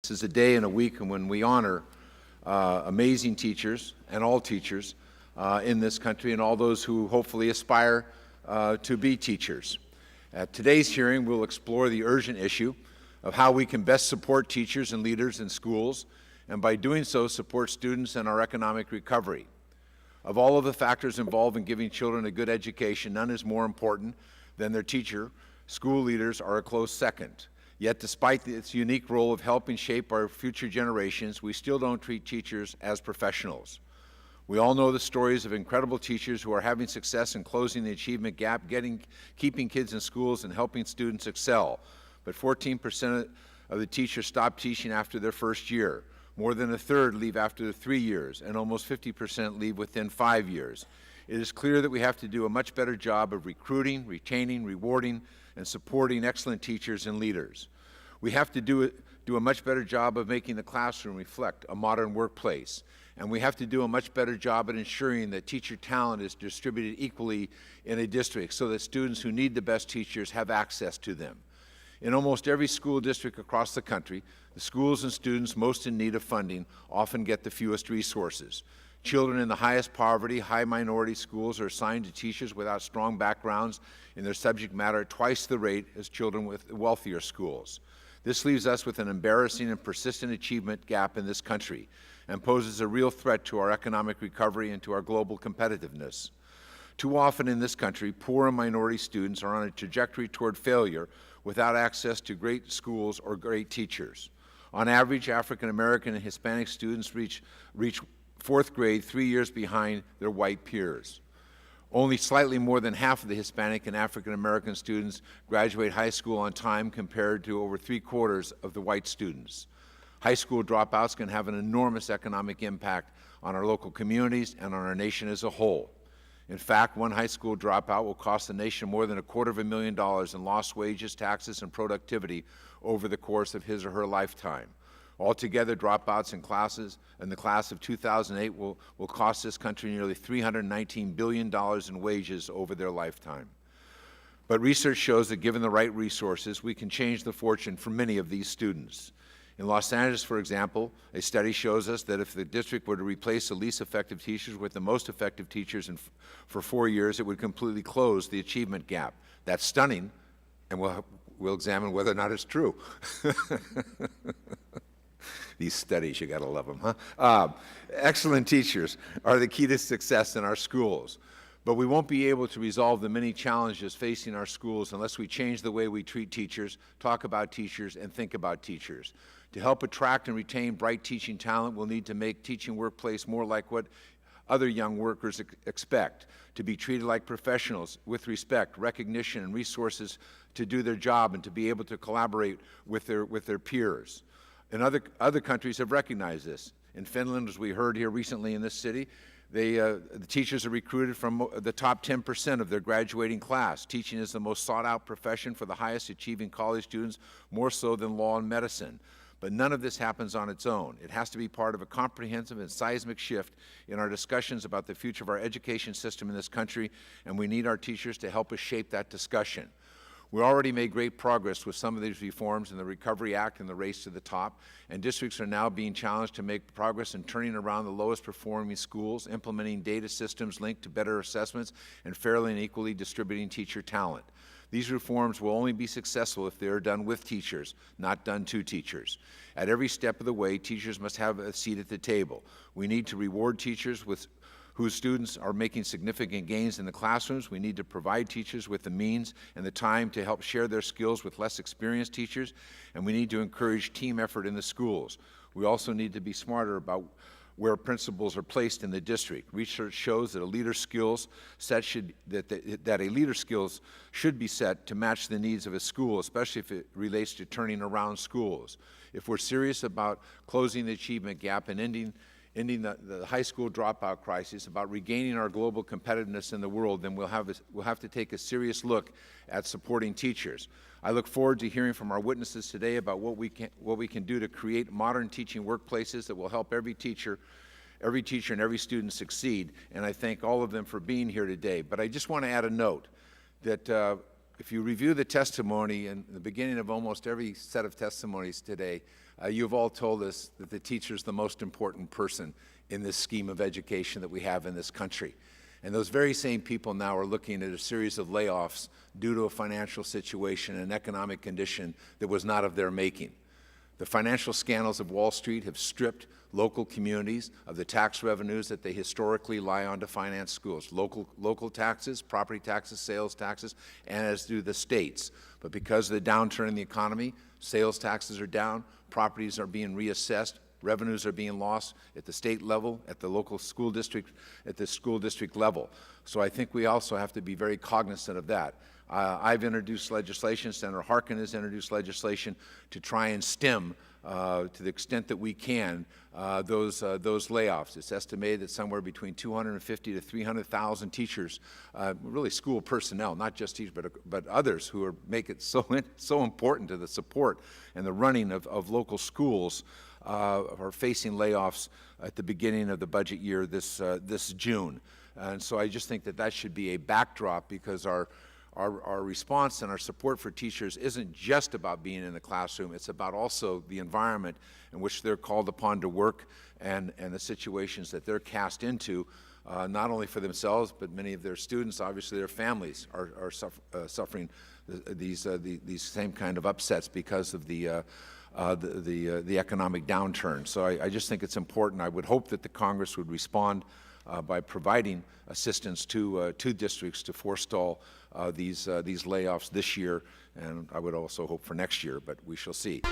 This is a day and a week when we honor amazing teachers and all teachers in this country and all those who hopefully aspire to be teachers. At today's hearing, we'll explore the urgent issue of how we can best support teachers and leaders in schools, and by doing so, support students in our economic recovery. Of all of the factors involved in giving children a good education, none is more important than their teacher. School leaders are a close second. Yet, despite its unique role of helping shape our future generations, we still don't treat teachers as professionals. We all know the stories of incredible teachers who are having success in closing the achievement gap, keeping kids in schools and helping students excel. But 14% of the teachers stop teaching after their first year. More than a third leave after 3 years, and almost 50% leave within 5 years. It is clear that we have to do a much better job of recruiting, retaining, rewarding, and supporting excellent teachers and leaders. We have to do a much better job of making the classroom reflect a modern workplace. And we have to do a much better job at ensuring that teacher talent is distributed equally in a district so that students who need the best teachers have access to them. In almost every school district across the country, the schools and students most in need of funding often get the fewest resources. Children in the highest poverty, high minority schools are assigned to teachers without strong backgrounds in their subject matter at twice the rate as children with wealthier schools. This leaves us with an embarrassing and persistent achievement gap in this country and poses a real threat to our economic recovery and to our global competitiveness. Too often in this country, poor and minority students are on a trajectory toward failure without access to great schools or great teachers. On average, African American and Hispanic students reach fourth grade 3 years behind their white peers. Only slightly more than half of the Hispanic and African American students graduate high school on time compared to over 3/4 of the white students. High school dropouts can have an enormous economic impact on our local communities and on our nation as a whole. In fact, one high school dropout will cost the nation more than $250,000 in lost wages, taxes, and productivity over the course of his or her lifetime. Altogether, dropouts in the class of 2008 will cost this country nearly $319 billion in wages over their lifetime. But research shows that given the right resources, we can change the fortune for many of these students. In Los Angeles, for example, a study shows us that if the district were to replace the least effective teachers with the most effective teachers for 4 years, it would completely close the achievement gap. That's stunning, and we'll examine whether or not it's true. These studies, you got to love them, huh? Excellent teachers are the key to success in our schools. But we won't be able to resolve the many challenges facing our schools unless we change the way we treat teachers, talk about teachers, and think about teachers. To help attract and retain bright teaching talent, we'll need to make teaching workplace more like what other young workers expect, to be treated like professionals with respect, recognition, and resources to do their job and to be able to collaborate with their peers. And other countries have recognized this. In Finland, as we heard here recently in this city, the teachers are recruited from the top 10% of their graduating class. Teaching is the most sought-out profession for the highest achieving college students, more so than law and medicine. But none of this happens on its own. It has to be part of a comprehensive and seismic shift in our discussions about the future of our education system in this country, and we need our teachers to help us shape that discussion. We already made great progress with some of these reforms in the Recovery Act and the Race to the Top, and districts are now being challenged to make progress in turning around the lowest performing schools, implementing data systems linked to better assessments, and fairly and equally distributing teacher talent. These reforms will only be successful if they are done with teachers, not done to teachers. At every step of the way, teachers must have a seat at the table. We need to reward teachers whose students are making significant gains in the classrooms. We need to provide teachers with the means and the time to help share their skills with less experienced teachers, and we need to encourage team effort in the schools. We also need to be smarter about where principals are placed in the district. Research shows that a leader's skills should be set to match the needs of a school, especially if it relates to turning around schools. If we're serious about closing the achievement gap and ending the high school dropout crisis, about regaining our global competitiveness in the world, then we'll have to take a serious look at supporting teachers. I look forward to hearing from our witnesses today about what we can do to create modern teaching workplaces that will help every teacher and every student succeed. And I thank all of them for being here today. But I just want to add a note that if you review the testimony in the beginning of almost every set of testimonies today, You've all told us that the teacher is the most important person in this scheme of education that we have in this country. And those very same people now are looking at a series of layoffs due to a financial situation and economic condition that was not of their making. The financial scandals of Wall Street have stripped local communities of the tax revenues that they historically rely on to finance schools. Local taxes, property taxes, sales taxes, and as do the states. But because of the downturn in the economy, sales taxes are down, properties are being reassessed, revenues are being lost at the state level, at the local school district, at the school district level. So I think we also have to be very cognizant of that. I've introduced legislation, Senator Harkin has introduced legislation to try and stem, to the extent that we can, those layoffs. It's estimated that somewhere between 250 to 300,000 teachers, really school personnel, not just teachers, but others who make it so important to the support and the running of local schools, are facing layoffs at the beginning of the budget year this June. And so I just think that should be a backdrop, because our response and our support for teachers isn't just about being in the classroom. It's about also the environment in which they're called upon to work, and the situations that they're cast into, not only for themselves, but many of their students. Obviously, their families are suffering these same kind of upsets because of the economic downturn. So I just think it's important. I would hope that the Congress would respond by providing assistance to districts to forestall these layoffs this year, and I would also hope for next year, but we shall see.